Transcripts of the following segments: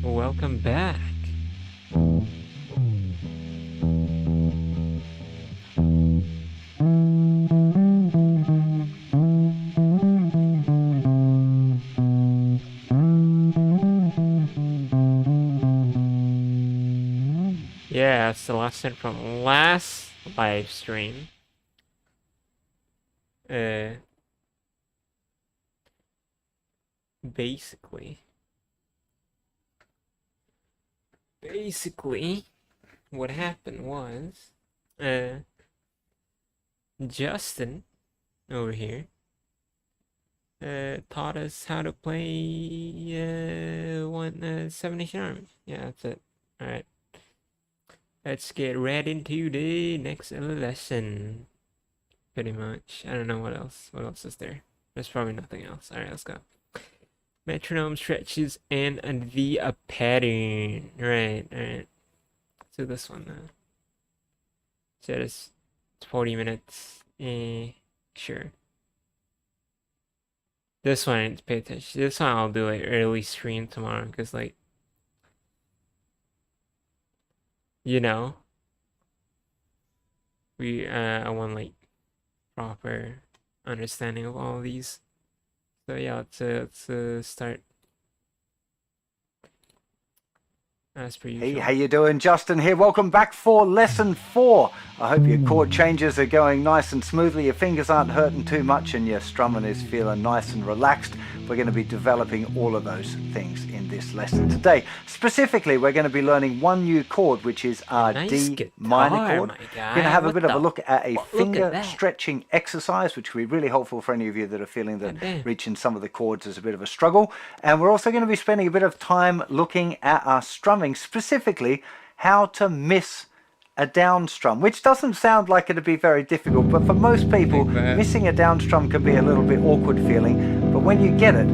Welcome back. Yeah, it's the lesson from last live stream. Basically, what happened was, Justin over here taught us how to play Seven Nation Army. Yeah, that's it. All right, let's get right into the next lesson. Pretty much. I don't know what else. What else is there? There's probably nothing else. All right, let's go. Metronome stretches and the pattern. Right, all right. So this one now. So it's 40 minutes. Sure. This one I need to pay attention. This one I'll do like early stream tomorrow, because like, you know, I want like proper understanding of all of these. So yeah, let's start. As per usual. Hey, how you doing? Justin here. Welcome back for lesson 4. I hope your chord changes are going nice and smoothly, your fingers aren't hurting too much, and your strumming is feeling nice and relaxed. We're going to be developing all of those things in this lesson today. Specifically, we're going to be learning one new chord, which is our D minor chord. We're going to have a bit of a look at a finger stretching exercise, which will be really helpful for any of you that are feeling that reaching some of the chords is a bit of a struggle. And we're also going to be spending a bit of time looking at our strumming, specifically how to miss a down strum, which doesn't sound like it'd be very difficult, but for most people, missing a down strum can be a little bit awkward feeling. But when you get it,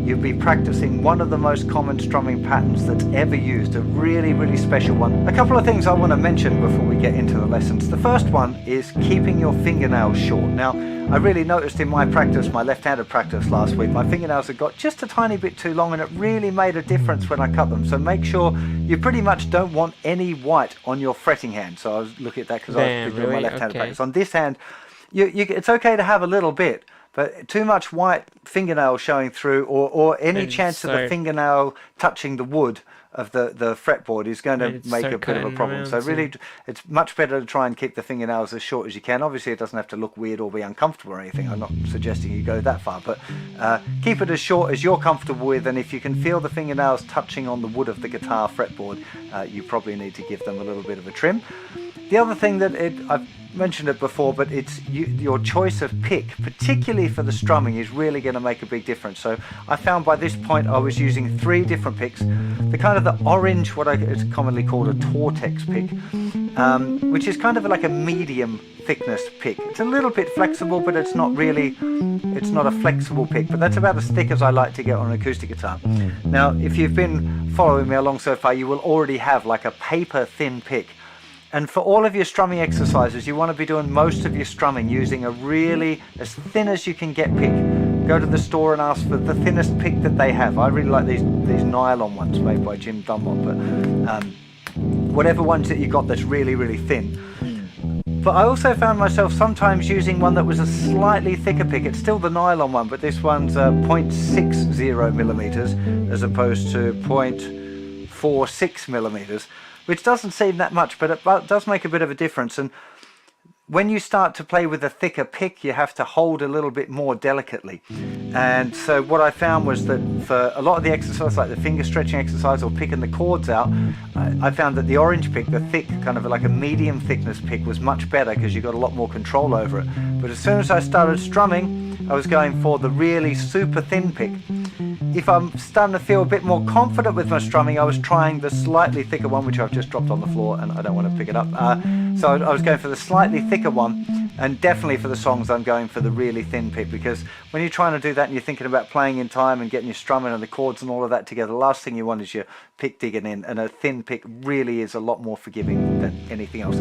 you'll be practicing one of the most common strumming patterns that's ever used, a really, really special one. A couple of things I want to mention before we get into the lessons. The first one is keeping your fingernails short. Now, I really noticed in my practice, my left-handed practice last week, my fingernails had got just a tiny bit too long, and it really made a difference when I cut them. So make sure you pretty much don't want any white on your fretting hand. So I was looking at that because I was doing my left-handed practice. On this hand, it's okay to have a little bit, but too much white fingernail showing through, or any chance of the fingernail touching the wood of the fretboard is going to make a bit of a problem. So really, it's much better to try and keep the fingernails as short as you can. Obviously, it doesn't have to look weird or be uncomfortable or anything. I'm not suggesting you go that far, but keep it as short as you're comfortable with. And if you can feel the fingernails touching on the wood of the guitar fretboard, you probably need to give them a little bit of a trim. The other thing that I've mentioned it before, but it's your choice of pick, particularly for the strumming, is really going to make a big difference. So I found by this point I was using 3 different picks. The kind of the orange, it's commonly called a Tortex pick, which is kind of like a medium thickness pick. It's a little bit flexible, but it's not a flexible pick, but that's about as thick as I like to get on an acoustic guitar. Now, if you've been following me along so far, you will already have like a paper thin pick. And for all of your strumming exercises, you want to be doing most of your strumming using a really as thin as you can get pick. Go to the store and ask for the thinnest pick that they have. I really like these nylon ones made by Jim Dunlop, but whatever ones that you got that's really, really thin. But I also found myself sometimes using one that was a slightly thicker pick. It's still the nylon one, but this one's 0.60 millimeters as opposed to 0.46 millimeters. Which doesn't seem that much, but it does make a bit of a difference. And when you start to play with a thicker pick, you have to hold a little bit more delicately. And so what I found was that for a lot of the exercise, like the finger stretching exercise or picking the chords out, I found that the orange pick, the thick, kind of like a medium thickness pick, was much better because you got a lot more control over it. But as soon as I started strumming, I was going for the really super thin pick. If I'm starting to feel a bit more confident with my strumming, I was trying the slightly thicker one, which I've just dropped on the floor and I don't want to pick it up. So I was going for the slightly thicker one, And definitely for the songs, I'm going for the really thin pick, because when you're trying to do that and you're thinking about playing in time and getting your strumming and the chords and all of that together, the last thing you want is your pick digging in, and a thin pick really is a lot more forgiving than anything else.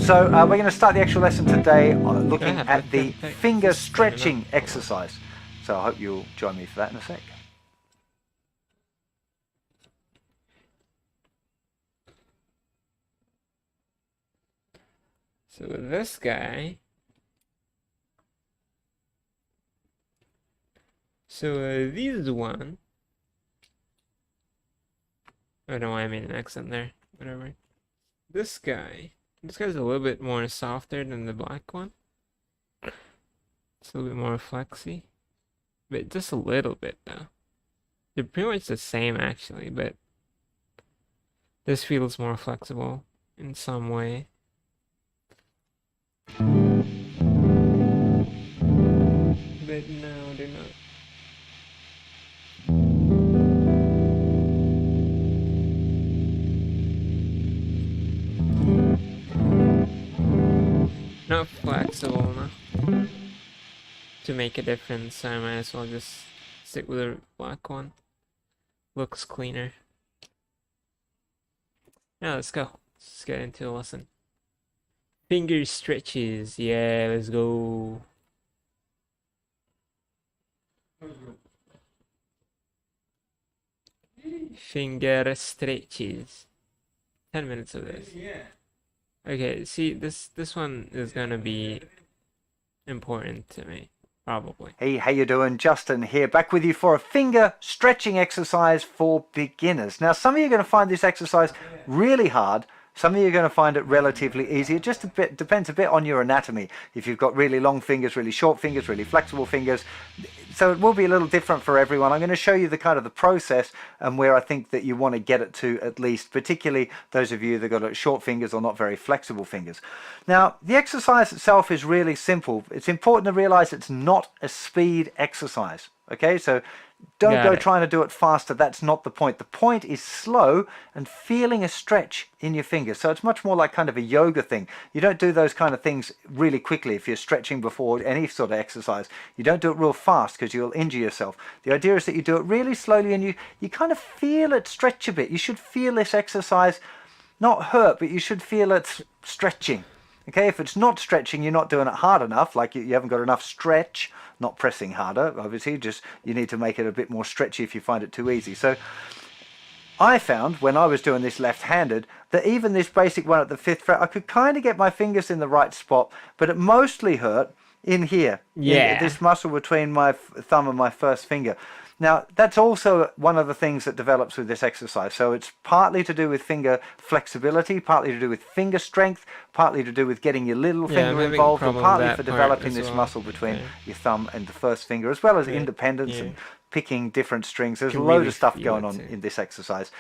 So we're going to start the actual lesson today looking at the finger stretching exercise. So I hope you'll join me for that in a sec. So with this guy, this one, I don't know why I made an accent there, whatever. This guy's a little bit more softer than the black one. It's a little bit more flexy, but just a little bit though. They're pretty much the same actually, but this feels more flexible in some way. But no, they're not. Not flexible enough to make a difference, so I might as well just stick with the black one. Looks cleaner. Now let's go. Let's get into the lesson. Finger stretches. Yeah, let's go. Finger stretches. 10 minutes of this. Okay, see, this one is gonna be important to me, probably. Hey, how you doing? Justin here, back with you for a finger stretching exercise for beginners. Now, some of you are going to find this exercise really hard. Some of you are going to find it relatively easy. It just depends a bit on your anatomy. If you've got really long fingers, really short fingers, really flexible fingers. So it will be a little different for everyone. I'm going to show you the kind of the process and where I think that you want to get it to, at least, particularly those of you that got short fingers or not very flexible fingers. Now, the exercise itself is really simple. It's important to realize it's not a speed exercise. Okay, so don't go trying to do it faster. That's not the point. The point is slow and feeling a stretch in your fingers. So it's much more like kind of a yoga thing. You don't do those kind of things really quickly if you're stretching before any sort of exercise. You don't do it real fast because you'll injure yourself. The idea is that you do it really slowly and you kind of feel it stretch a bit. You should feel this exercise not hurt, but you should feel it stretching. Okay, if it's not stretching, you're not doing it hard enough, like you haven't got enough stretch, not pressing harder, obviously, just you need to make it a bit more stretchy if you find it too easy. So I found when I was doing this left-handed that even this basic one at the 5th fret, I could kind of get my fingers in the right spot, but it mostly hurt in here, in this muscle between my thumb and my first finger. Now, that's also one of the things that develops with this exercise. So it's partly to do with finger flexibility, partly to do with finger strength, partly to do with getting your little finger involved, and partly for developing this muscle between your thumb and the first finger, as well as independence and picking different strings. There's a load of stuff going on in this exercise.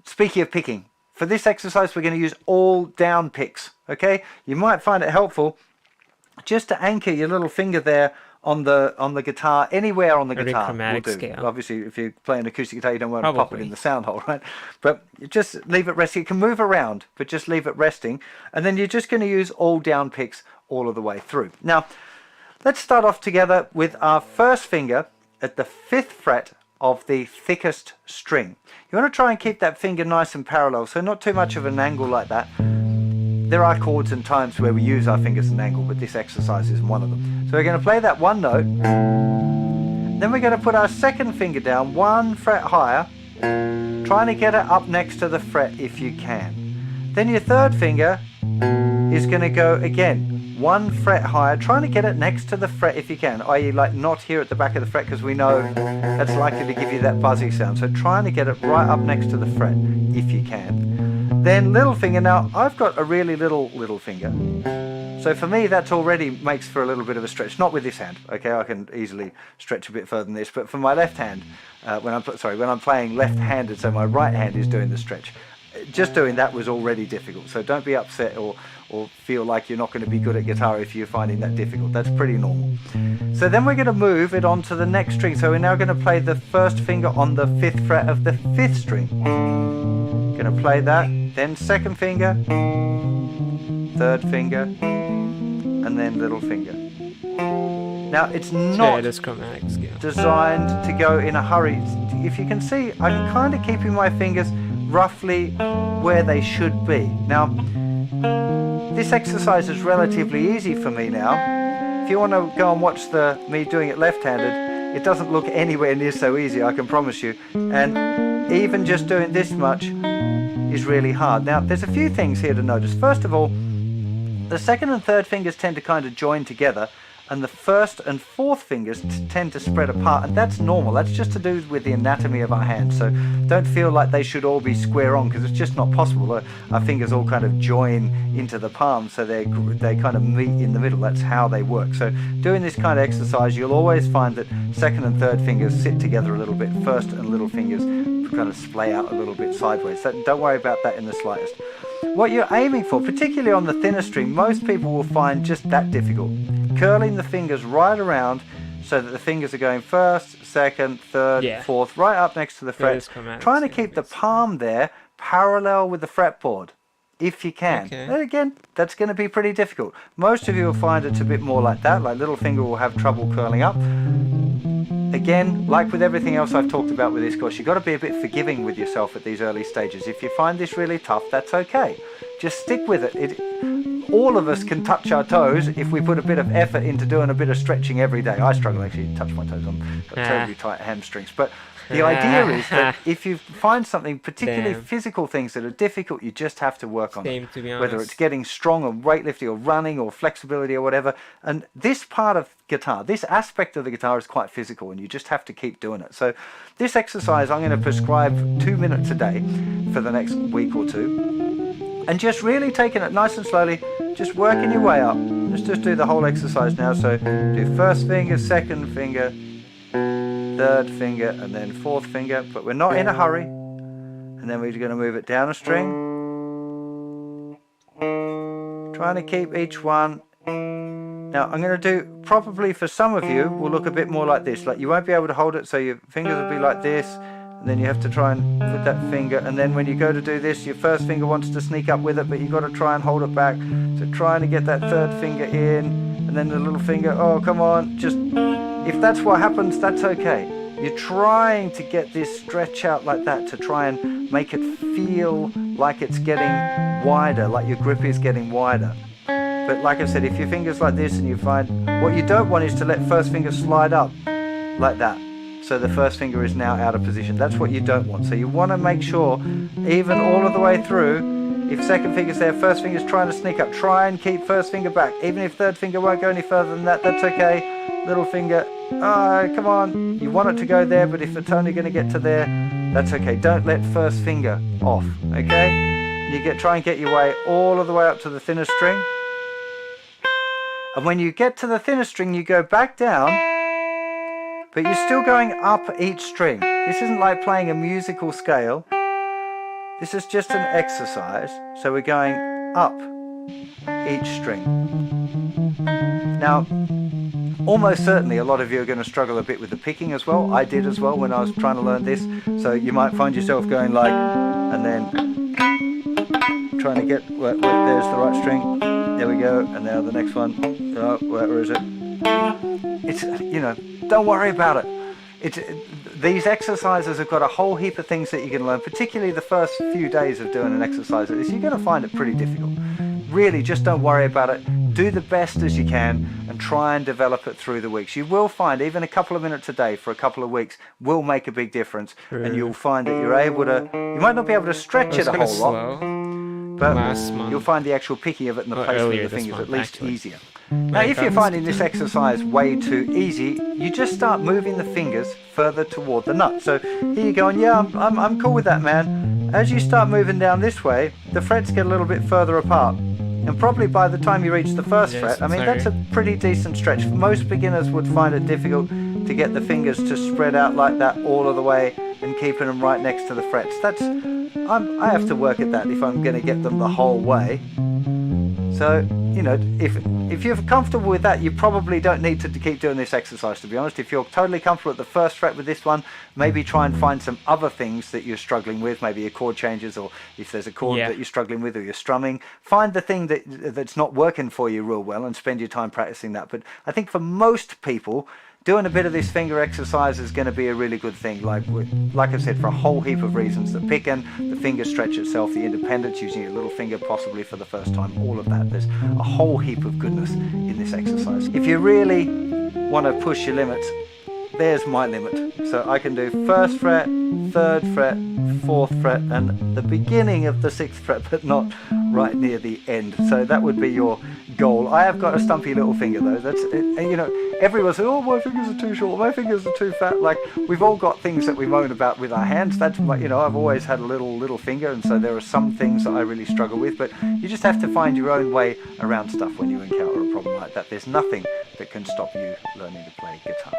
Speaking of picking, for this exercise, we're going to use all down picks, okay? You might find it helpful just to anchor your little finger there on the guitar, anywhere on the guitar will do. Scale. Obviously, if you're playing acoustic guitar, you don't want to pop it in the sound hole, right? But just leave it resting. It can move around, but just leave it resting. And then you're just going to use all down picks all of the way through. Now, let's start off together with our first finger at the 5th fret of the thickest string. You want to try and keep that finger nice and parallel, so not too much of an angle like that. There are chords and times where we use our fingers at an angle, but this exercise is one of them. So we're going to play that one note. Then we're going to put our second finger down 1 fret higher, trying to get it up next to the fret if you can. Then your third finger is going to go again 1 fret higher, trying to get it next to the fret if you can, i.e. like not here at the back of the fret, because we know that's likely to give you that buzzy sound. So trying to get it right up next to the fret if you can. Then little finger. Now I've got a really little finger, so for me that's already makes for a little bit of a stretch. Not with this hand, okay, I can easily stretch a bit further than this, but for my left hand, when I'm playing left-handed, so my right hand is doing the stretch, just doing that was already difficult. So don't be upset or feel like you're not going to be good at guitar if you're finding that difficult. That's pretty normal. So then we're going to move it on to the next string. So we're now going to play the first finger on the 5th fret of the 5th string. Going to play that, then second finger, third finger, and then little finger. Now it's Yeah, not it is chromatic scale. designed to go in a hurry. If you can see, I'm kind of keeping my fingers roughly where they should be. Now, this exercise is relatively easy for me now. If you want to go and watch me doing it left-handed, it doesn't look anywhere near so easy, I can promise you. And even just doing this much is really hard. Now, there's a few things here to notice. First of all, the second and third fingers tend to kind of join together, and the first and fourth fingers tend to spread apart, and that's normal. That's just to do with the anatomy of our hand. So don't feel like they should all be square on, because it's just not possible. Our fingers all kind of join into the palm, so they kind of meet in the middle. That's how they work. So doing this kind of exercise, you'll always find that second and third fingers sit together a little bit, first and little fingers kind of splay out a little bit sideways. So don't worry about that in the slightest. What you're aiming for, particularly on the thinner string, most people will find just that difficult. Curling the fingers right around so that the fingers are going first, second, third, fourth, right up next to the fret. Trying to keep the palm there parallel with the fretboard, if you can. Okay. And again, that's going to be pretty difficult. Most of you will find it's a bit more like that, like little finger will have trouble curling up. Again, like with everything else I've talked about with this course, you've got to be a bit forgiving with yourself at these early stages. If you find this really tough, that's okay. Just stick with it. All of us can touch our toes if we put a bit of effort into doing a bit of stretching every day. I struggle actually to touch my toes. I've got terribly tight hamstrings. But the idea is that if you find something, particularly physical things that are difficult, you just have to work on them. To be honest. Whether it's getting strong or weightlifting or running or flexibility or whatever. And this part of guitar, this aspect of the guitar is quite physical, and you just have to keep doing it. So this exercise I'm going to prescribe 2 minutes a day for the next week or two. And just really taking it nice and slowly, just working your way up. Let's just do the whole exercise now. So do first finger, second finger, third finger, and then fourth finger. But we're not in a hurry. And then we're going to move it down a string. Trying to keep each one. Now I'm going to do, probably for some of you, will look a bit more like this. Like you won't be able to hold it, so your fingers will be like this. And then you have to try and put that finger, and then when you go to do this, your first finger wants to sneak up with it, but you've got to try and hold it back. So trying to get that third finger in, and then the little finger, oh come on, just, if that's what happens, that's okay. You're trying to get this stretch out like that to try and make it feel like it's getting wider, like your grip is getting wider. But like I said, if your finger's like this and you find, what you don't want is to let first finger slide up like that. So the first finger is now out of position. That's what you don't want. So you want to make sure, even all of the way through, if second finger's there, first finger's trying to sneak up, try and keep first finger back. Even if third finger won't go any further than that, that's okay. Little finger, come on. You want it to go there, but if it's only going to get to there, that's okay. Don't let first finger off, okay? You try and get your way all of the way up to the thinner string. And when you get to the thinner string, you go back down, but you're still going up each string. This isn't like playing a musical scale. This is just an exercise. So we're going up each string. Now, almost certainly a lot of you are going to struggle a bit with the picking as well. I did as well when I was trying to learn this. So you might find yourself going like, and then trying to get, there's the right string. There we go. And now the next one. Oh, where is it? It's, don't worry about it. These exercises have got a whole heap of things that you can learn, particularly the first few days of doing an exercise like this. You're going to find it pretty difficult. Really, just don't worry about it. Do the best as you can and try and develop it through the weeks. You will find even a couple of minutes a day for a couple of weeks will make a big difference. And you'll find that you're able to, you might not be able to stretch it a whole lot, but you'll find the actual picking of it and the placement of the fingers at least easier. Now, if you're finding this exercise way too easy, you just start moving the fingers further toward the nut. So here you go, and yeah, I'm cool with that, man. As you start moving down this way, the frets get a little bit further apart. And probably by the time you reach the first fret, I mean, that's a pretty decent stretch. Most beginners would find it difficult to get the fingers to spread out like that all of the way and keeping them right next to the frets. I have to work at that if I'm going to get them the whole way. So you know, if you're comfortable with that, you probably don't need to keep doing this exercise, to be honest. If you're totally comfortable at the first fret with this one, maybe try and find some other things that you're struggling with, maybe your chord changes, or if there's a chord Yeah. that you're struggling with, or you're strumming, find the thing that's not working for you real well and spend your time practicing that. But I think for most people, doing a bit of this finger exercise is going to be a really good thing. Like I said, for a whole heap of reasons: the picking, the finger stretch itself, the independence, using your little finger possibly for the first time, all of that. There's a whole heap of goodness in this exercise. If you really want to push your limits, there's my limit. So I can do 1st fret, 3rd fret, 4th fret, and the beginning of the 6th fret, but not right near the end. So that would be your goal. I have got a stumpy little finger though. That's it. And you know, everyone says, "Oh, my fingers are too short. My fingers are too fat." Like, we've all got things that we moan about with our hands. That's my, you know, I've always had a little finger, and so there are some things that I really struggle with. But you just have to find your own way around stuff when you encounter a problem like that. There's nothing that can stop you learning to play guitar.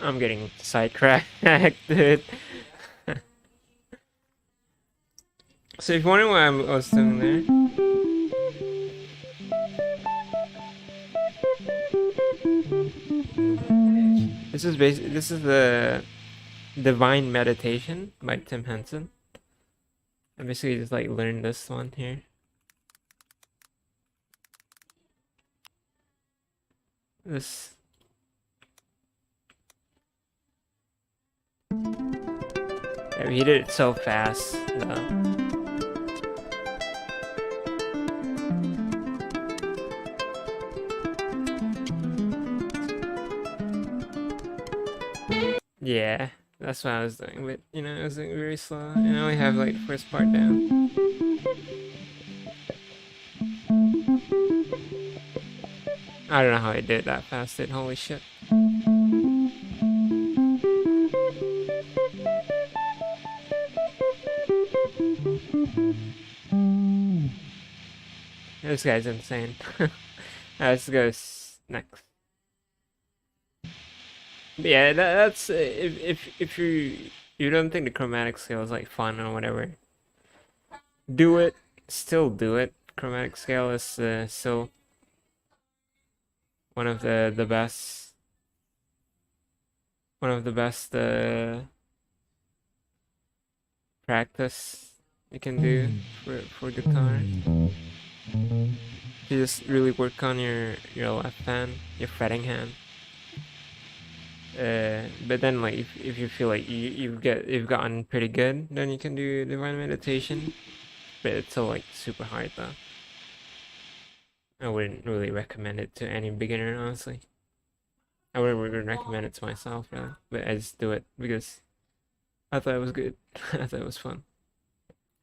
I'm getting sidetracked, dude. So if you're wondering what I was doing there, this is the Divine Meditation by Tim Henson. I basically just like learned this one here. This. Yeah, he did it so fast, though. Yeah, that's what I was doing, but you know, I was doing very slow, and I only have like the first part down. I don't know how I did it that fast, dude. Holy shit. This guy's insane. Let's go next. But yeah, that's if you don't think the chromatic scale is like fun or whatever, do it. Still do it. Chromatic scale is still one of the best. One of the best practice you can do for guitar. You just really work on your left hand, your fretting hand. But then like if you feel like you've gotten pretty good, then you can do divine meditation. But it's still like super hard though. I wouldn't really recommend it to any beginner, honestly. I wouldn't recommend it to myself, really. But I just do it because I thought it was good. I thought it was fun.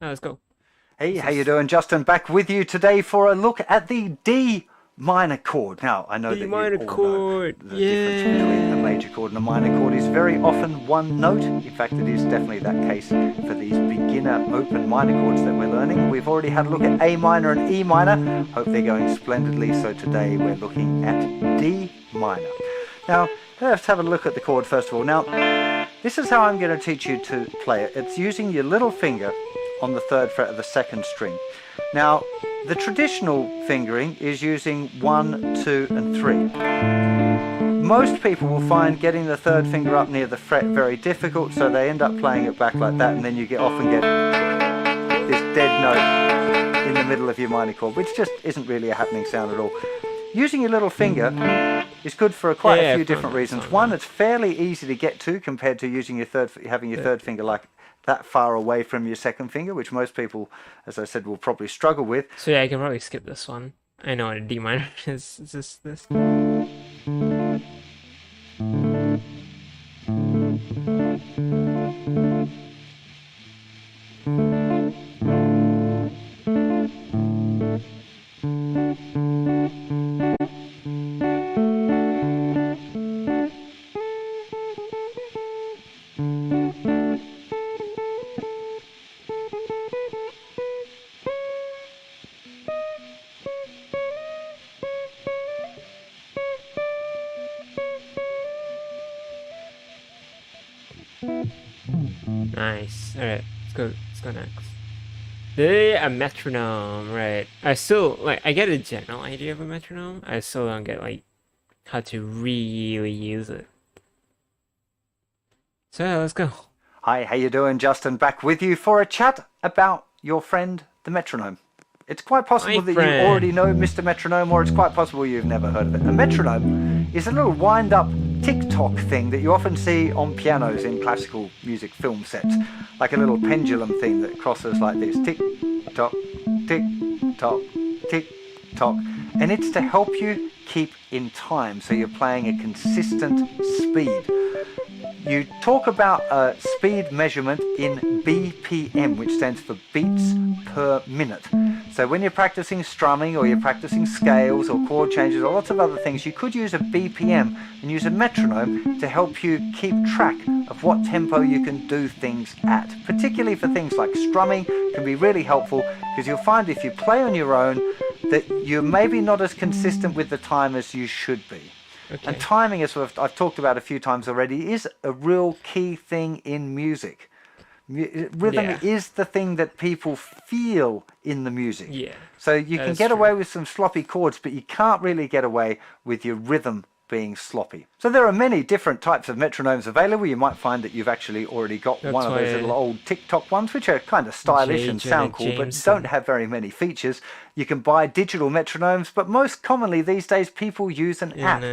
Now let's go. Hey, how you doing? Justin back with you today for a look at the D minor chord. Now, I know D that minor you all chord. know the difference between a major chord and a minor chord is very often one note. In fact, it is definitely that case for these beginner open minor chords that we're learning. We've already had a look at A minor and E minor. Hope they're going splendidly. So today we're looking at D minor. Now, let's have a look at the chord first of all. Now, this is how I'm going to teach you to play it. It's using your little finger on the 3rd fret of the 2nd string. Now, the traditional fingering is using 1, 2 and 3. Most people will find getting the 3rd finger up near the fret very difficult, so they end up playing it back like that, and then you often get this dead note in the middle of your minor chord, which just isn't really a happening sound at all. Using your little finger is good for quite a few different reasons. One, it's fairly easy to get to compared to using your having your 3rd finger like that far away from your 2nd finger, which most people, as I said, will probably struggle with. So yeah, I can probably skip this one. I know what a D minor is. It's just this. Nice. Alright, let's go next. A metronome, right. I still like I get a general idea of a metronome. I still don't get like how to really use it. So yeah, let's go. Hi, how you doing? Justin back with you for a chat about your friend the metronome. It's quite possible that you already know Mr. Metronome, or it's quite possible you've never heard of it. A metronome is a little wind-up tick-tock thing that you often see on pianos in classical music film sets, like a little pendulum thing that crosses like this: tick-tock, tick-tock, tick-tock. And it's to help you keep in time, so you're playing a consistent speed. You talk about a speed measurement in BPM, which stands for beats per minute. So when you're practicing strumming, or you're practicing scales or chord changes or lots of other things, you could use a BPM and use a metronome to help you keep track of what tempo you can do things at. Particularly for things like strumming, can be really helpful, because you'll find if you play on your own that you're maybe not as consistent with the time as you should be. Okay. And timing, as I've talked about a few times already, is a real key thing in music. Rhythm is the thing that people feel in the music. Yeah. So you can get away with some sloppy chords, but you can't really get away with your rhythm being sloppy. So there are many different types of metronomes available. You might find that you've actually already got one of those little old tick-tock ones, which are kind of stylish and sound cool, but don't have very many features. You can buy digital metronomes, but most commonly these days people use an app.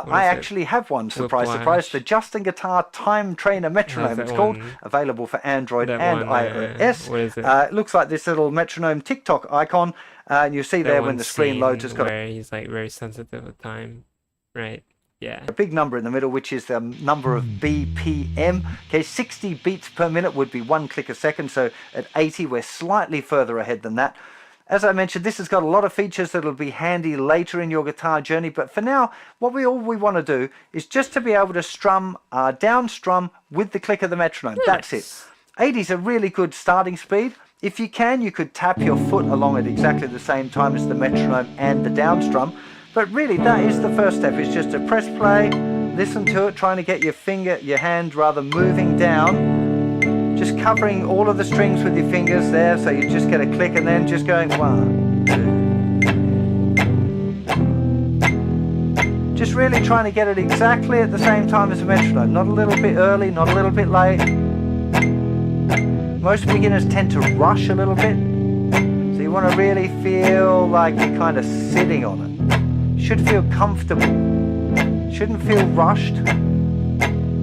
I actually have one, surprise, surprise, the Justin Guitar Time Trainer Metronome, it's called, available for Android and iOS. What is it? It looks like this little metronome tick-tock icon, and you see there when the screen loads, it's got where he's like very sensitive with time. Right, yeah. A big number in the middle, which is the number of BPM. Okay, 60 beats per minute would be 1 click a second, so at 80 we're slightly further ahead than that. As I mentioned, this has got a lot of features that'll be handy later in your guitar journey, but for now, all we want to do is just to be able to strum, down strum with the click of the metronome. Nice. That's it. 80 is a really good starting speed. If you can, you could tap your foot along at exactly the same time as the metronome and the down strum. But really, that is the first step, is just to press play, listen to it, trying to get your hand rather moving down just covering all of the strings with your fingers there, so you just get a click, and then just going 1, 2. Just really trying to get it exactly at the same time as a metronome, not a little bit early, not a little bit late. Most beginners tend to rush a little bit, so you want to really feel like you're kind of sitting on it. You should feel comfortable, shouldn't feel rushed.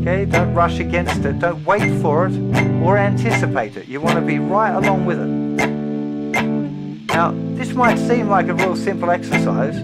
Okay, don't rush against it, don't wait for it or anticipate it. You want to be right along with it. Now, this might seem like a real simple exercise,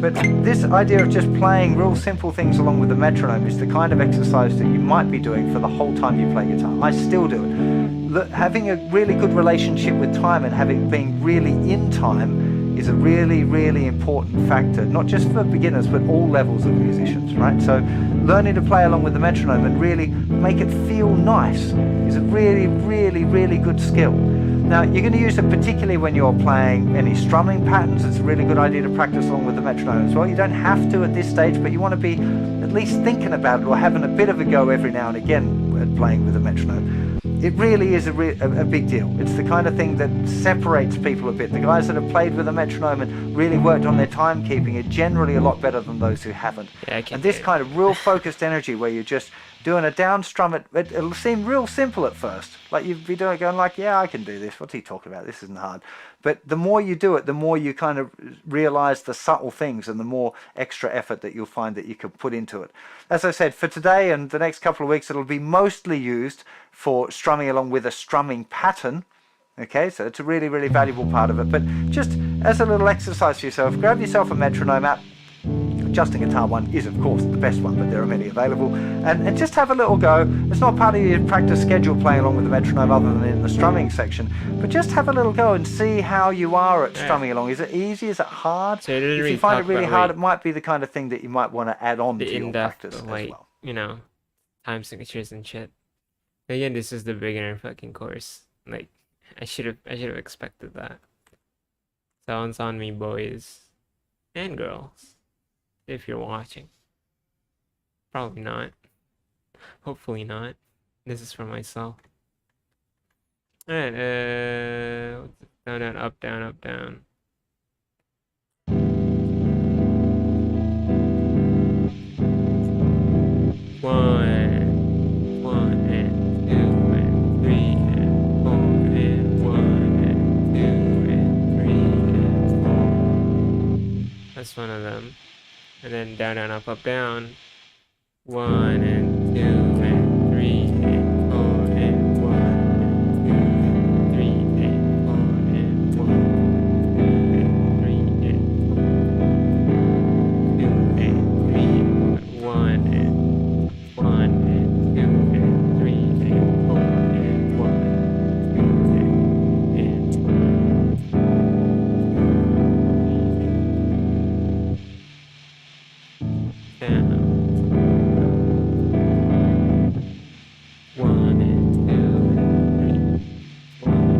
but this idea of just playing real simple things along with the metronome is the kind of exercise that you might be doing for the whole time you play guitar. I still do it. Having a really good relationship with time and being really in time is a really, really important factor, not just for beginners, but all levels of musicians, right? So learning to play along with the metronome and really make it feel nice is a really, really, really good skill. Now, you're going to use it particularly when you're playing any strumming patterns. It's a really good idea to practice along with the metronome as well. You don't have to at this stage, but you want to be at least thinking about it or having a bit of a go every now and again at playing with the metronome. It really is a big deal. It's the kind of thing that separates people a bit. The guys that have played with a metronome and really worked on their timekeeping are generally a lot better than those who haven't. Yeah, and this kind of real focused energy where you're just doing a down strum, it'll seem real simple at first. Like you'd be doing it going like, yeah, I can do this. What's he talking about? This isn't hard. But the more you do it, the more you kind of realize the subtle things and the more extra effort that you'll find that you can put into it. As I said, for today and the next couple of weeks, it'll be mostly used for strumming along with a strumming pattern. Okay, so it's a really, really valuable part of it. But just as a little exercise for yourself, grab yourself a metronome app. Justin Guitar One is, of course, the best one, but there are many available. And just have a little go. It's not part of your practice schedule playing along with the metronome other than in the strumming section. But just have a little go and see how you are at strumming along. Is it easy? Is it hard? So If you find it really hard, it might be the kind of thing that you might want to add on to your practice as well. You know, time signatures and shit. Again, this is the beginner fucking course. Like, I should have expected that. Sounds on me, boys and girls. If you're watching. Probably not. Hopefully not. This is for myself. Alright, down, down, up, down, up, down. One and two and three and four and 1 and 2 and 3 and 4. That's one of them. And then down, down, up, up, down. 1 and 2 and 3 and 4 and 1 and 2 and 3 and 4 and 1 and 3 and 4. 2 and 3, 1 and 1 and 2 and 3 and 4 and 1 and 2 and down. 1 and 2 and 3. 1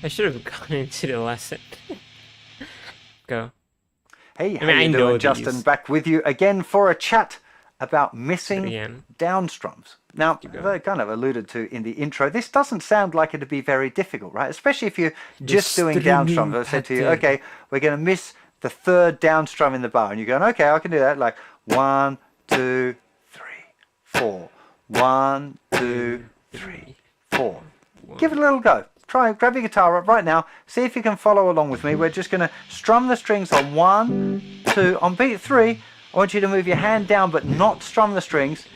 I should have gone into the lesson. Go. Hey, how you doing, Justin? Back with you again for a chat about missing down strums. Now, as I kind of alluded to in the intro, this doesn't sound like it'd be very difficult, right? Especially if you're just doing down strums. I said to you, okay, we're going to miss the third down strum in the bar. And you're going, okay, I can do that. Like 1, 2, 3, 4. 1, 2, 3, 4. Give it a little go. Try, grab your guitar up right now. See if you can follow along with me. We're just going to strum the strings on 1, 2. On beat 3, I want you to move your hand down but not strum the strings.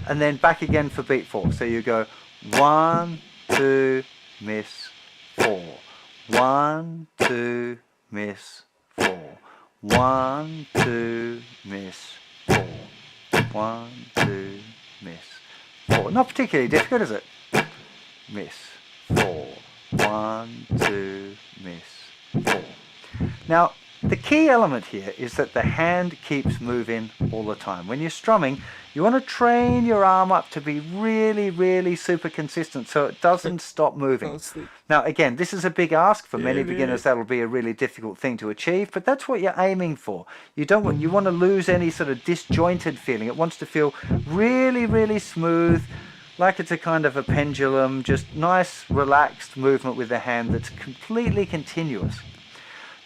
And then back again for beat 4. So you go 1, 2, miss, 4. 1, 2, miss, 4. 1, 2, miss, 4. 1, 2, miss, 4. Not particularly difficult, is it? Miss, 4. 1, 2, miss, 4. Now, the key element here is that the hand keeps moving all the time. When you're strumming, you want to train your arm up to be really, really super consistent so it doesn't stop moving. Now, again, this is a big ask for many beginners. That'll be a really difficult thing to achieve, but that's what you're aiming for. You want to lose any sort of disjointed feeling. It wants to feel really, really smooth, like it's a kind of a pendulum, just nice, relaxed movement with the hand that's completely continuous.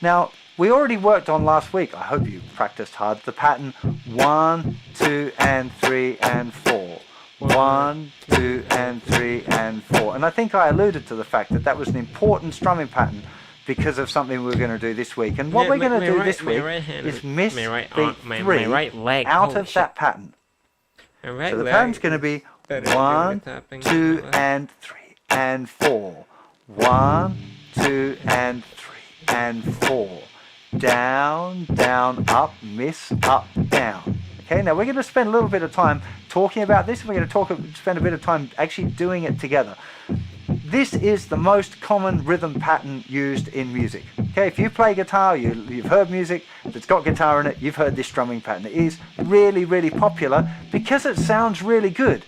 Now, we already worked on last week, I hope you practiced hard, the pattern 1, 2, and 3, and 4. 1, 2, and 3, and 4. And I think I alluded to the fact that that was an important strumming pattern because of something we were going to do this week. And what we're going to do this week is miss beat 3 out of that pattern. So the pattern's going to be 1, 2, and 3, and 4. 1, 2, and 3, and 4. Down, down, up, miss, up, down. Okay, now we're going to spend a little bit of time talking about this. We're going to spend a bit of time actually doing it together. This is the most common rhythm pattern used in music. Okay, if you play guitar, you've heard music that's got guitar in it, you've heard this strumming pattern. It is really, really popular because it sounds really good.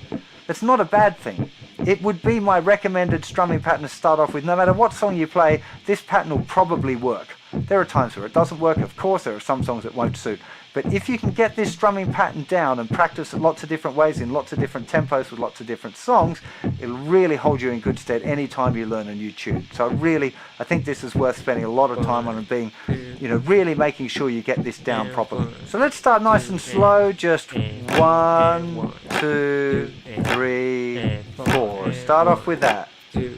It's not a bad thing. It would be my recommended strumming pattern to start off with. No matter what song you play, this pattern will probably work. There are times where it doesn't work, of course. There are some songs that won't suit. But if you can get this strumming pattern down and practice it lots of different ways in lots of different tempos with lots of different songs, it'll really hold you in good stead any time you learn a new tune. So I think this is worth spending a lot of time on and being, really making sure you get this down properly. So let's start nice and slow. Just 1, 2, 3, 4. Start off with that. 2,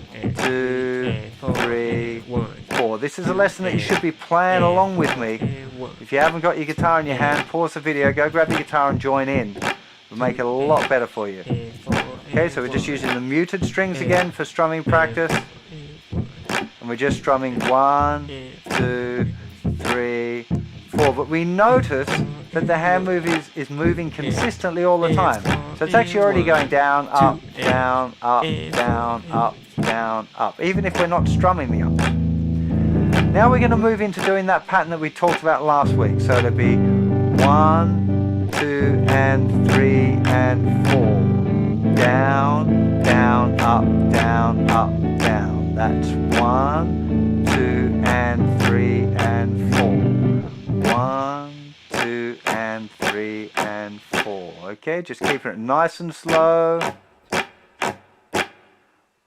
3, 4. This is a lesson that you should be playing along with me. If you haven't got your guitar in your hand, pause the video, go grab your guitar and join in. It'll make it a lot better for you. Okay, so we're just using the muted strings again for strumming practice. And we're just strumming 1, 2, 3, 4. But we notice that the hand move is moving consistently all the time. So it's actually already going down, up, down, up, down, up, down, up, even if we're not strumming the ups. Now we're going to move into doing that pattern that we talked about last week. So it'll be 1, 2, and 3, and 4. Down, down, up, down, up, down. That's 1, 2, and 3, and 4. 1, 2, and 3, and 4. Okay, just keeping it nice and slow.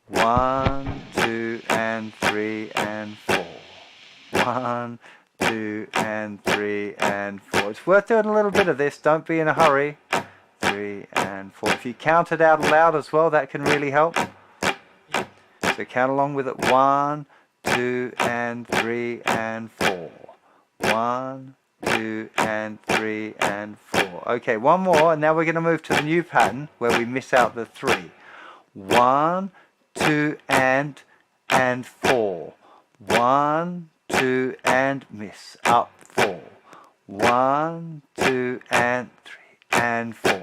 1, 2, and 3, and 4. 1, 2, and 3, and 4. It's worth doing a little bit of this. Don't be in a hurry. 3 and 4. If you count it out loud as well, that can really help. So count along with it. 1, 2, and 3, and 4. 1, 2, and 3, and 4. Okay, one more, and now we're going to move to the new pattern where we miss out the 3. 1, 2, and 4. 1, 2, and miss, up, 4. 1, 2, and 3, and 4.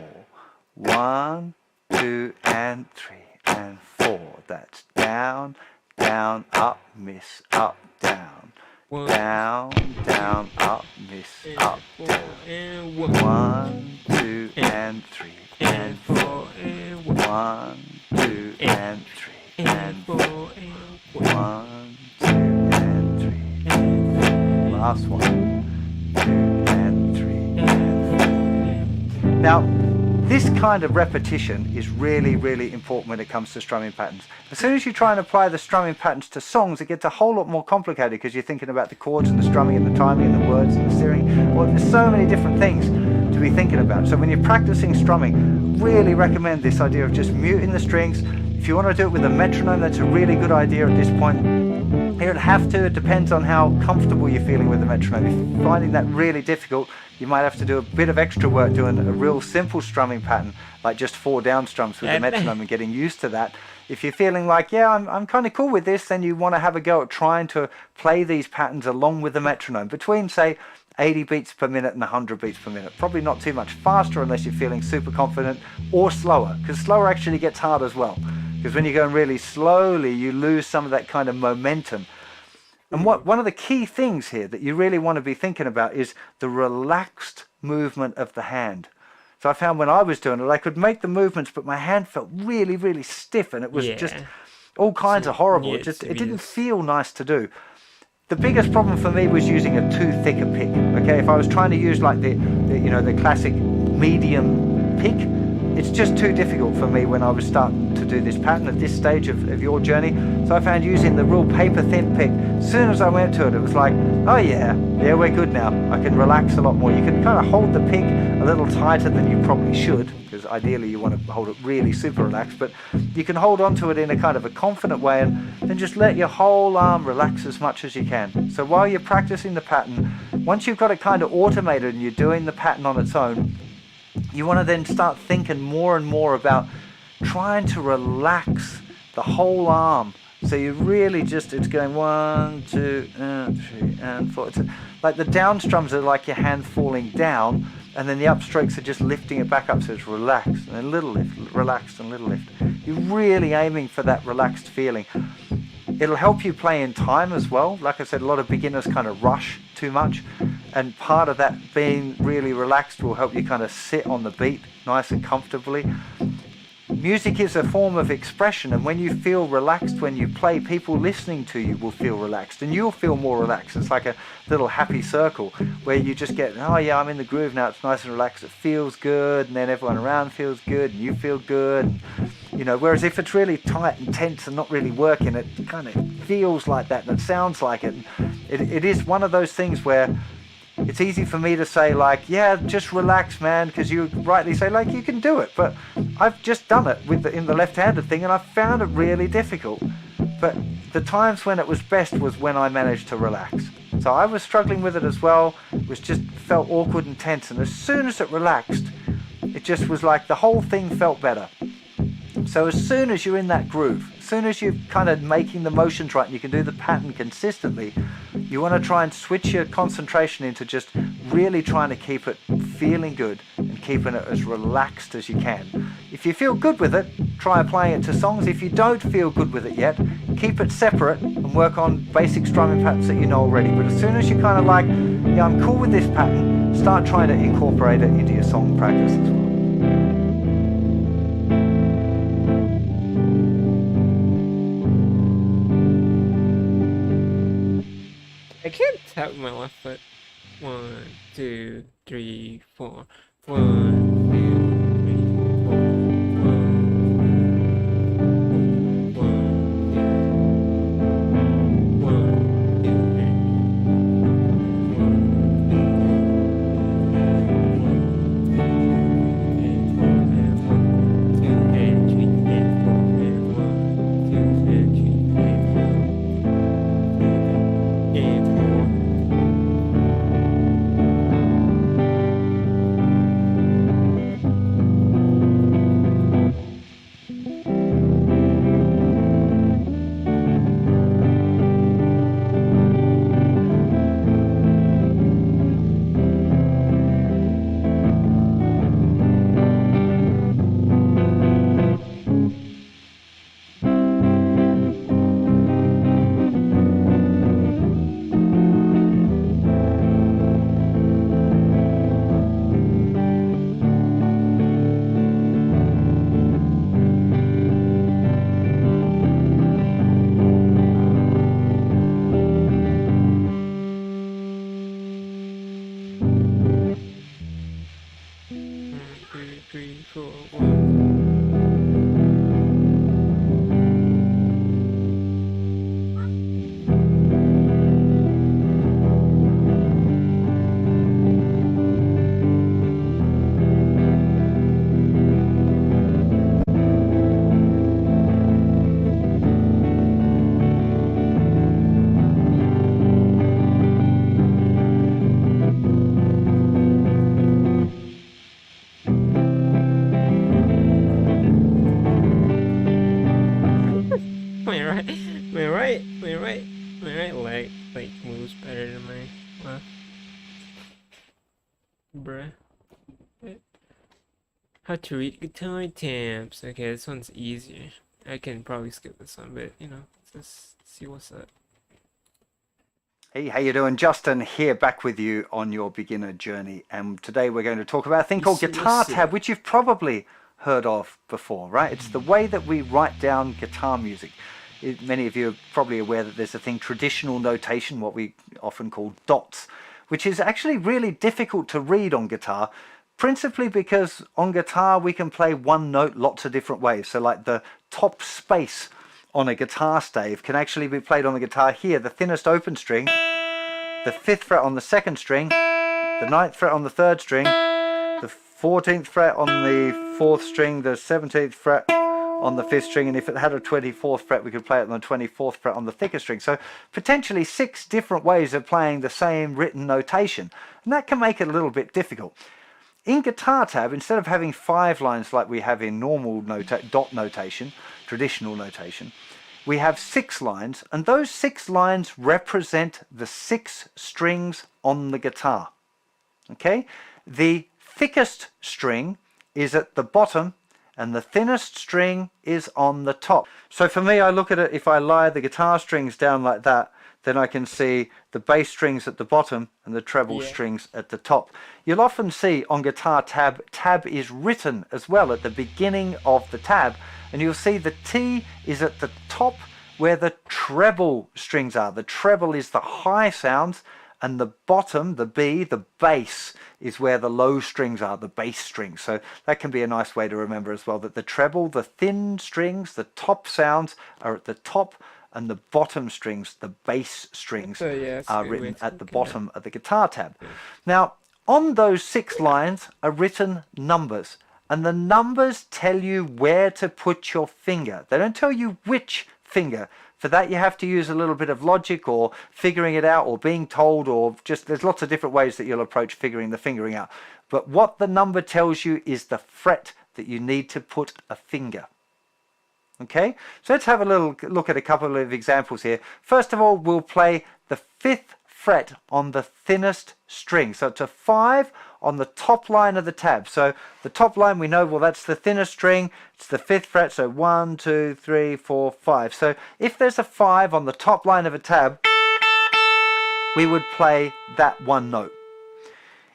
1, 2, and 3, and 4. That's down, down, up, miss, up, down. Down, down, up, miss, up, down. 1, 2, and 3, and 4. 1, 2, and 3, and 4. 1, 2, and 3, and 4. Last one. 2, and 3, and 4. Now, this kind of repetition is really, really important when it comes to strumming patterns. As soon as you try and apply the strumming patterns to songs, it gets a whole lot more complicated because you're thinking about the chords and the strumming and the timing and the words and the steering. Well, there's so many different things to be thinking about. So when you're practicing strumming, really recommend this idea of just muting the strings. If you want to do it with a metronome, that's a really good idea at this point. You don't have to, it depends on how comfortable you're feeling with the metronome. If you're finding that really difficult, you might have to do a bit of extra work doing a real simple strumming pattern, like just 4 down strums with the metronome and getting used to that. If you're feeling like, yeah, I'm kind of cool with this, then you want to have a go at trying to play these patterns along with the metronome between, say, 80 beats per minute and 100 beats per minute. Probably not too much faster unless you're feeling super confident, or slower, because slower actually gets hard as well. Because when you're going really slowly, you lose some of that kind of momentum. And one of the key things here that you really want to be thinking about is the relaxed movement of the hand. So I found when I was doing it, I could make the movements, but my hand felt really, really stiff, and it was just all kinds of horrible. It didn't feel nice to do. The biggest problem for me was using a too thick a pick. Okay, if I was trying to use like the classic medium pick, it's just too difficult for me when I was starting to do this pattern at this stage of your journey. So I found using the real paper thin pick, as soon as I went to it, it was like, oh yeah, we're good now. I can relax a lot more. You can kind of hold the pick a little tighter than you probably should, because ideally you want to hold it really super relaxed, but you can hold onto it in a kind of a confident way, and then just let your whole arm relax as much as you can. So while you're practicing the pattern, once you've got it kind of automated and you're doing the pattern on its own, you want to then start thinking more and more about trying to relax the whole arm. So you really just, it's going 1, 2, 3, and 4. It's like the down strums are like your hand falling down, and then the upstrokes are just lifting it back up, so it's relaxed, and then little lift, relaxed, and little lift. You're really aiming for that relaxed feeling. It'll help you play in time as well. Like I said, a lot of beginners kind of rush too much, and part of that being really relaxed will help you kind of sit on the beat nice and comfortably. Music is a form of expression, and when you feel relaxed when you play, people listening to you will feel relaxed, and you'll feel more relaxed. It's like a little happy circle where you just get, oh yeah, I'm in the groove now, it's nice and relaxed, it feels good, and then everyone around feels good, and you feel good. You know, whereas if it's really tight and tense and not really working, it kind of feels like that, and it sounds like it. It is one of those things where it's easy for me to say, like, yeah, just relax, man, because you rightly say, like, you can do it. But I've just done it in the left-handed thing, and I found it really difficult. But the times when it was best was when I managed to relax. So I was struggling with it as well. It was just felt awkward and tense. And as soon as it relaxed, it just was like the whole thing felt better. So as soon as you're in that groove, as soon as you're kind of making the motions right and you can do the pattern consistently, you want to try and switch your concentration into just really trying to keep it feeling good and keeping it as relaxed as you can. If you feel good with it, try playing it to songs. If you don't feel good with it yet, keep it separate and work on basic strumming patterns that you know already. But as soon as you're kind of like, yeah, I'm cool with this pattern, start trying to incorporate it into your song practice as well. I can't tap with my left foot. 1, 2, 3, 4. 1, 2, 3, 4. 1, 2, 3. My right leg like moves better than my left. Bruh. How to read guitar tabs. Okay, this one's easier. I can probably skip this one, but you know, let's see what's up. Hey, how you doing? Justin here, back with you on your beginner journey. And today we're going to talk about a thing called Guitar Tab, which you've probably heard of before, right? It's the way that we write down guitar music. Many of you are probably aware that there's a thing, traditional notation, what we often call dots, which is actually really difficult to read on guitar, principally because on guitar we can play one note lots of different ways. So like the top space on a guitar stave can actually be played on the guitar here, the thinnest open string, the 5th fret on the 2nd string, the 9th fret on the 3rd string, the 14th fret on the 4th string, the 17th fret on the 5th string, and if it had a 24th fret we could play it on the 24th fret on the thicker string. So potentially 6 different ways of playing the same written notation, and that can make it a little bit difficult. In Guitar Tab, instead of having 5 lines like we have in normal dot notation, traditional notation, we have 6 lines, and those 6 lines represent the 6 strings on the guitar. Okay? The thickest string is at the bottom and the thinnest string is on the top. So for me, I look at it, if I lie the guitar strings down like that, then I can see the bass strings at the bottom and the treble strings at the top. You'll often see on Guitar Tab, tab is written as well at the beginning of the tab, and you'll see the T is at the top where the treble strings are. The treble is the high sounds, and the bottom, the B, the bass, is where the low strings are, the bass strings. So that can be a nice way to remember as well, that the treble, the thin strings, the top sounds are at the top, and the bottom strings, the bass strings, are written at the bottom of the Guitar Tab. Now, on those 6 lines are written numbers, and the numbers tell you where to put your finger. They don't tell you which finger. For that you have to use a little bit of logic, or figuring it out, or being told, or just there's lots of different ways that you'll approach figuring the fingering out. But what the number tells you is the fret that you need to put a finger. Okay, so let's have a little look at a couple of examples here. First of all, we'll play the 5th fret on the thinnest string. So it's a 5 on the top line of the tab. So the top line, we know, well, that's the thinnest string. It's the 5th fret. So 1, 2, 3, 4, 5. So if there's a 5 on the top line of a tab, we would play that one note.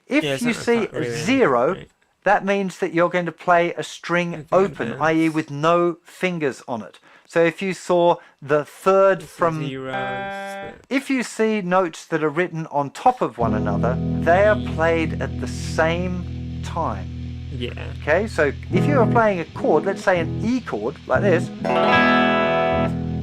If you see a 0, that means that you're going to play a string open, i.e. with no fingers on it. So if you saw the 3rd from... If you see notes that are written on top of one another, they are played at the same time. Yeah. Okay, so if you are playing a chord, let's say an E chord, like this,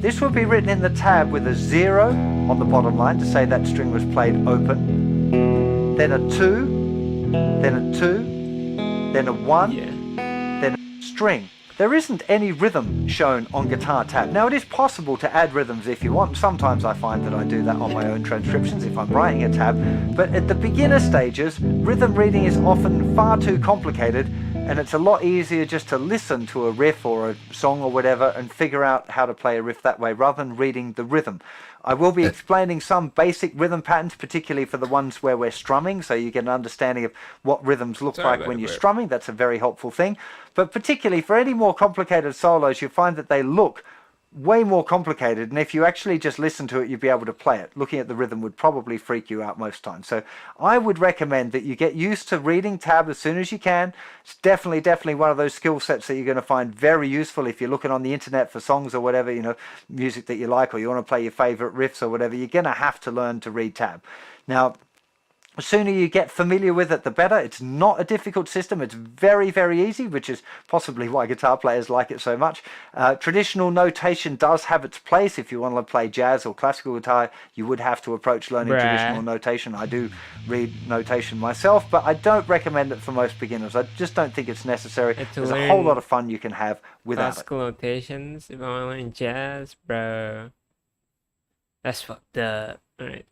this would be written in the tab with a 0 on the bottom line to say that string was played open, then a 2, then a 2, then a 1, then a string. There isn't any rhythm shown on Guitar Tab. Now, it is possible to add rhythms if you want. Sometimes I find that I do that on my own transcriptions if I'm writing a tab. But at the beginner stages, rhythm reading is often far too complicated, and it's a lot easier just to listen to a riff or a song or whatever and figure out how to play a riff that way rather than reading the rhythm. I will be explaining some basic rhythm patterns, particularly for the ones where we're strumming, so you get an understanding of what rhythms look like when you're strumming. That's a very helpful thing. But particularly for any more complicated solos, you'll find that they look way more complicated, and if you actually just listen to it, you'd be able to play it. Looking at the rhythm would probably freak you out most times. So I would recommend that you get used to reading tab as soon as you can. It's definitely one of those skill sets that you're going to find very useful if you're looking on the internet for songs or whatever, you know, music that you like, or you want to play your favorite riffs or whatever. You're going to have to learn to read tab. Now, the sooner you get familiar with it, the better. It's not a difficult system. It's very, very easy, which is possibly why guitar players like it so much. Traditional notation does have its place. If you want to play jazz or classical guitar, you would have to approach learning traditional notation. I do read notation myself, but I don't recommend it for most beginners. I just don't think it's necessary. There's a whole lot of fun you can have without classical notations. If I want to learn jazz, bro, that's fucked up. All right.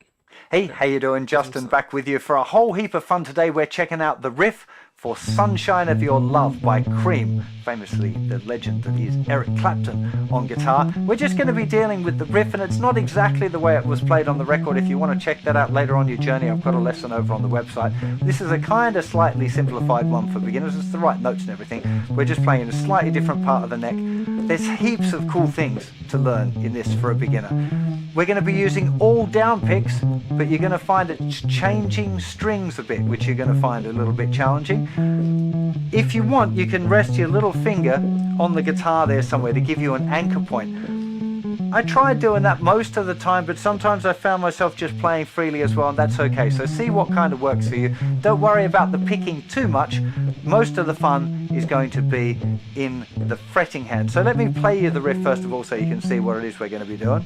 Hey, how you doing? Justin back with you for a whole heap of fun today. We're checking out the riff for Sunshine of Your Love by Cream, famously the legend that is Eric Clapton on guitar. We're just going to be dealing with the riff, and it's not exactly the way it was played on the record. If you want to check that out later on your journey, I've got a lesson over on the website. This is a kind of slightly simplified one for beginners. It's the right notes and everything. We're just playing in a slightly different part of the neck. There's heaps of cool things to learn in this for a beginner. We're going to be using all down picks, but you're going to find it changing strings a bit, which you're going to find a little bit challenging. If you want, you can rest your little finger on the guitar there somewhere to give you an anchor point. I tried doing that most of the time, but sometimes I found myself just playing freely as well, and that's okay. So see what kind of works for you. Don't worry about the picking too much. Most of the fun is going to be in the fretting hand. So let me play you the riff first of all so you can see what it is we're going to be doing.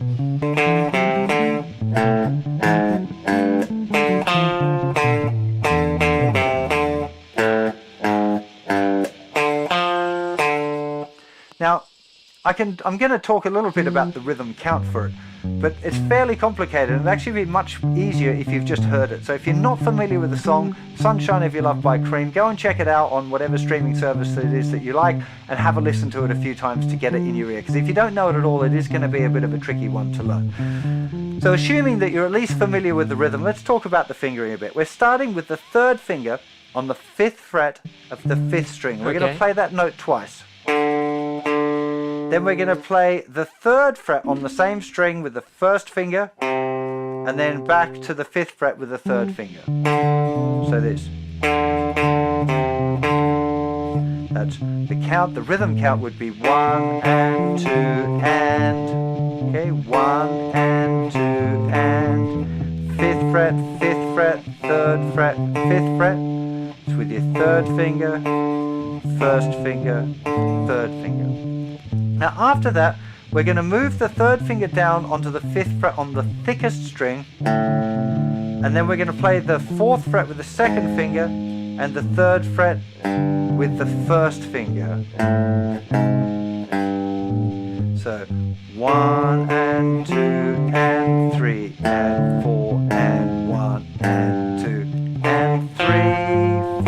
Now, I'm going to talk a little bit about the rhythm count for it, but it's fairly complicated, and it'll actually be much easier if you've just heard it. So if you're not familiar with the song Sunshine of Your Love by Cream, go and check it out on whatever streaming service it is that you like, and have a listen to it a few times to get it in your ear, because if you don't know it at all, it is going to be a bit of a tricky one to learn. So assuming that you're at least familiar with the rhythm, let's talk about the fingering a bit. We're starting with the third finger on the 5th fret of the 5th string. We're going to play that note twice. Then we're going to play the 3rd fret on the same string with the 1st finger, and then back to the 5th fret with the 3rd finger. So this. That's the count. The rhythm count would be 1 and 2 and. Okay, 1 and 2 and. 5th fret, 5th fret, 3rd fret, 5th fret. It's with your 3rd finger, 1st finger, 3rd finger. Now after that, we're going to move the 3rd finger down onto the 5th fret on the thickest string, and then we're going to play the 4th fret with the 2nd finger and the 3rd fret with the 1st finger. So 1 and 2 and 3 and 4 and 1 and 2 and 3,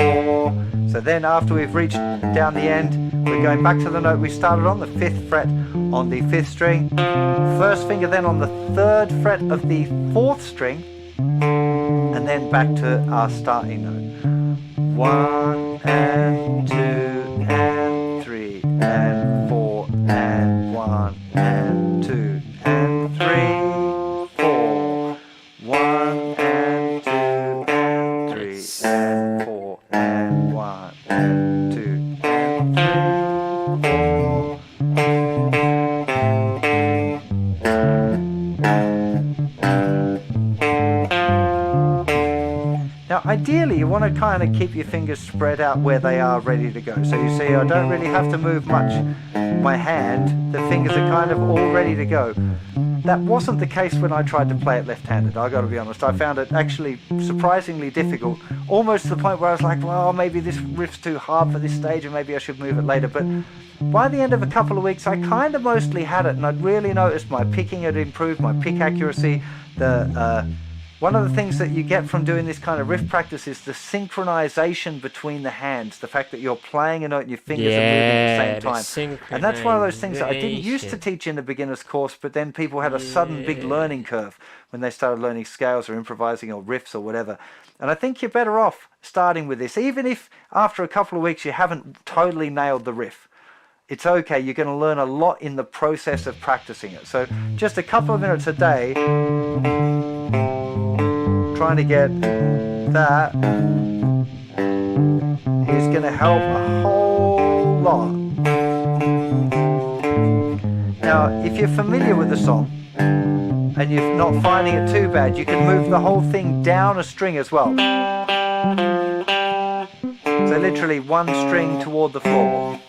4. So then after we've reached down the end, we're going back to the note we started on, the 5th fret on the 5th string, 1st finger then on the 3rd fret of the 4th string, and then back to our starting note. 1 and 2 and 3 and 4 and 1 and 2 and 3, 4. 1 and 2 and 3 and 4 and 1 and 2 and 3. Now ideally you want to kind of keep your fingers spread out where they are ready to go. So you see I don't really have to move much my hand, the fingers are kind of all ready to go. That wasn't the case when I tried to play it left-handed, I got to be honest. I found it actually surprisingly difficult, almost to the point where I was like, well, maybe this riff's too hard for this stage and maybe I should move it later. But by the end of a couple of weeks, I kind of mostly had it, and I'd really noticed my picking had improved, my pick accuracy. One of the things that you get from doing this kind of riff practice is the synchronization between the hands, the fact that you're playing a note and your fingers are moving at the same time. And that's one of those things that I didn't used to teach in the beginner's course, but then people had a sudden big learning curve when they started learning scales or improvising or riffs or whatever. And I think you're better off starting with this, even if after a couple of weeks you haven't totally nailed the riff. It's okay, you're going to learn a lot in the process of practicing it. So just a couple of minutes a day, trying to get that is going to help a whole lot. Now, if you're familiar with the song and you're not finding it too bad, you can move the whole thing down a string as well. So literally one string toward the floor.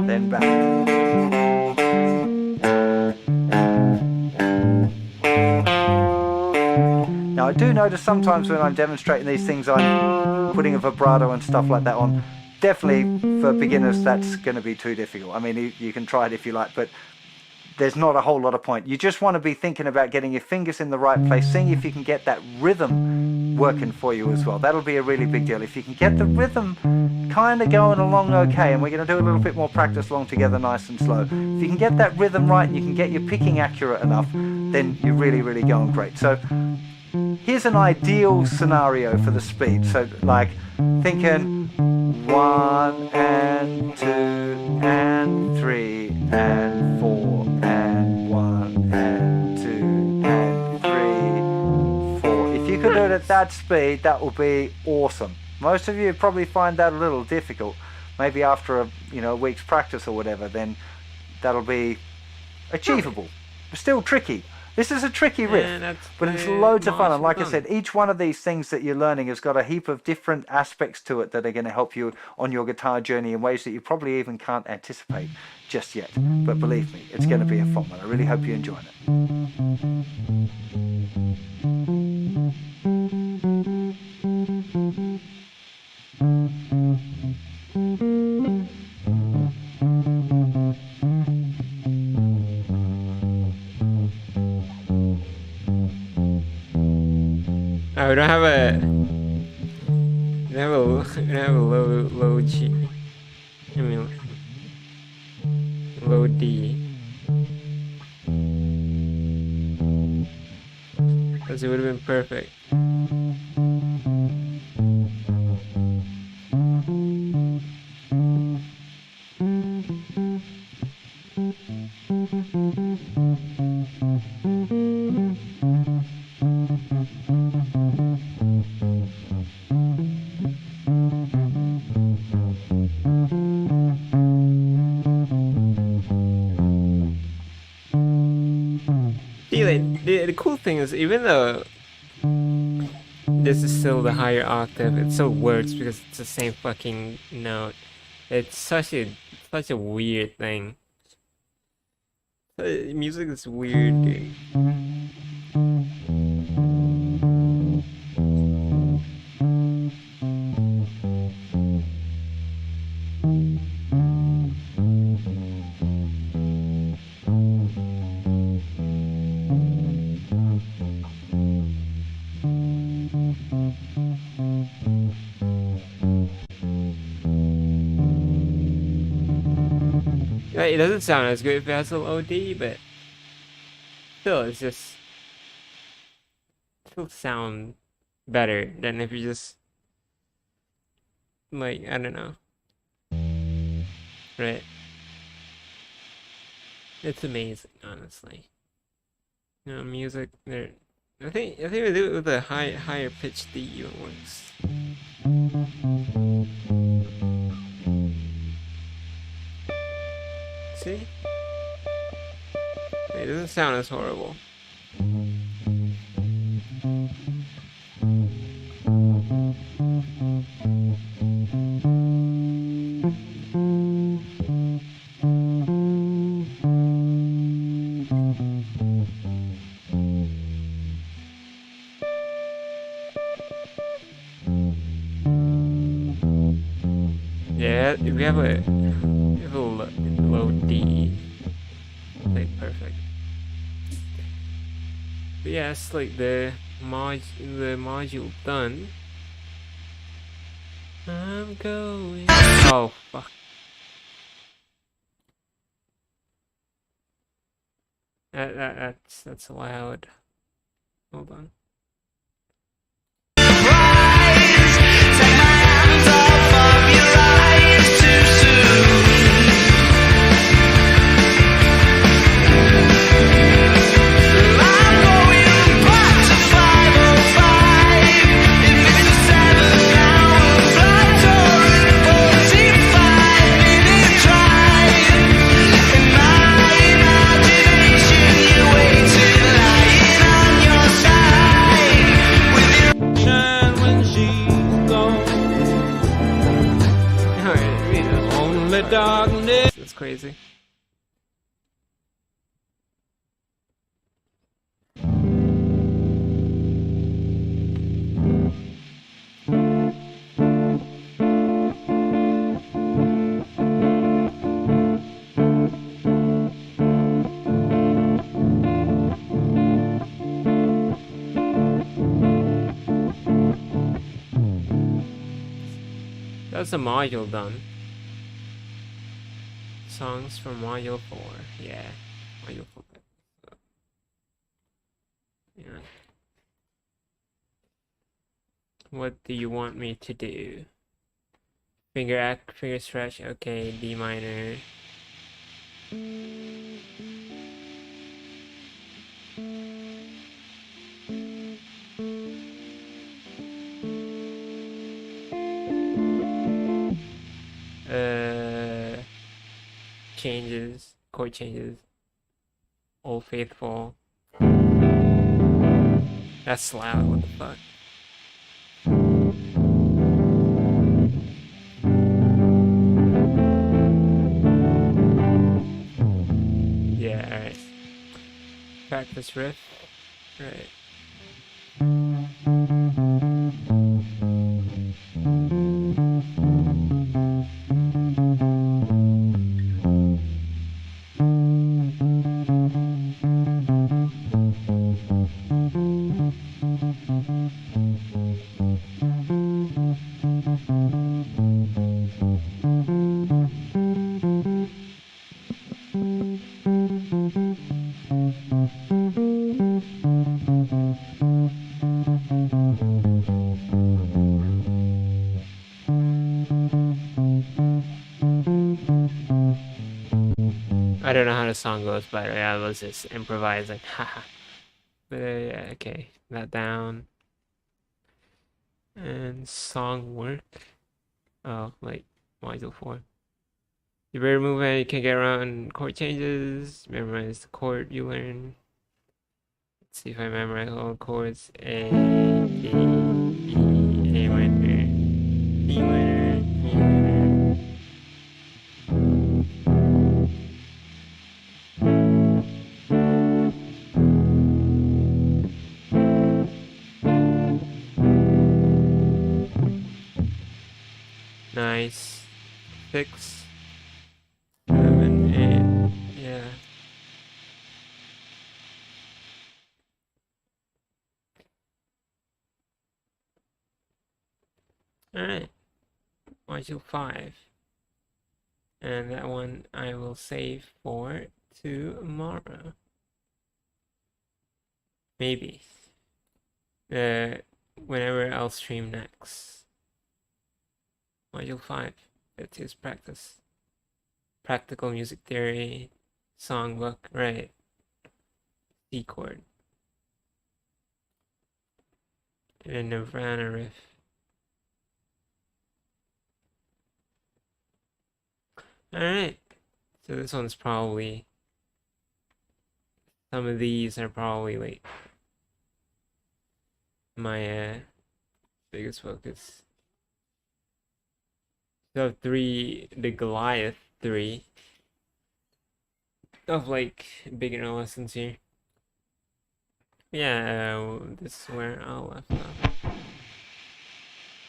Then back. Now I do notice sometimes when I'm demonstrating these things I'm putting a vibrato and stuff like that on. Definitely for beginners that's going to be too difficult. I mean you can try it if you like, but there's not a whole lot of point. You just want to be thinking about getting your fingers in the right place, seeing if you can get that rhythm working for you as well. That'll be a really big deal. If you can get the rhythm kind of going along okay, and we're going to do a little bit more practice along together nice and slow. If you can get that rhythm right and you can get your picking accurate enough, then you're really, really going great. So here's an ideal scenario for the speed. So like thinking 1 and 2 and 3 and 4 and 1 and 2 and 3, 4. If you could do it at that speed, that would be awesome. Most of you probably find that a little difficult. Maybe after a week's practice or whatever, then that'll be achievable. But still tricky. This is a tricky riff, but it's loads of fun. And like I said, each one of these things that you're learning has got a heap of different aspects to it that are going to help you on your guitar journey in ways that you probably even can't anticipate just yet. But believe me, it's going to be a fun one. I really hope you enjoy Oh, we don't have a low G. I mean low D. Because it would have been perfect. The cool thing is, even though this is still the higher octave, it still works because it's the same fucking note. It's such a weird thing. Music is weird, dude. It doesn't sound as good if it has a low D, but still, it's just still sound better than if you just like, I don't know, right? It's amazing, honestly. Music. There, I think we do it with a higher pitch D even works. See? It doesn't sound as horrible. Yeah, we have a low D. Like perfect. But yeah, it's like the module done. I'm going. Oh fuck. That's loud. Hold on. Imagination, you waited lying on your side. That's a module done. Songs from module 4. Yeah. Module 4. Yeah. What do you want me to do? Finger stretch. Okay, D minor. Changes, chord changes. Old Faithful. That's loud. What the fuck? Yeah, alright. Practice riff. Right. I don't know how the song goes, but yeah, I was just improvising. Haha. But yeah, okay. That down. And song work. Oh, like module 4. You better move it, you can get around chord changes. Memorize the chord you learn. Let's see if I memorize all the chords. A, G, E, A minor, D minor, E minor. Nice. 6, 7, 8. Yeah. Alright. Module 5. And that one I will save for tomorrow. Maybe. Whenever I'll stream next. Module 5. It is practice. Practical music theory. Songbook. Right. C chord. And a Nirvana riff. Alright. So this one's probably... Some of these are probably like... my biggest focus. So 3, the Goliath 3 of like beginner lessons here. Yeah, this is where I left off.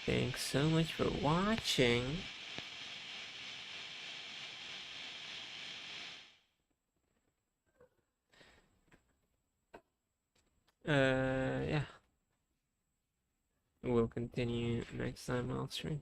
Thanks so much for watching. Yeah. We'll continue next time I'll stream.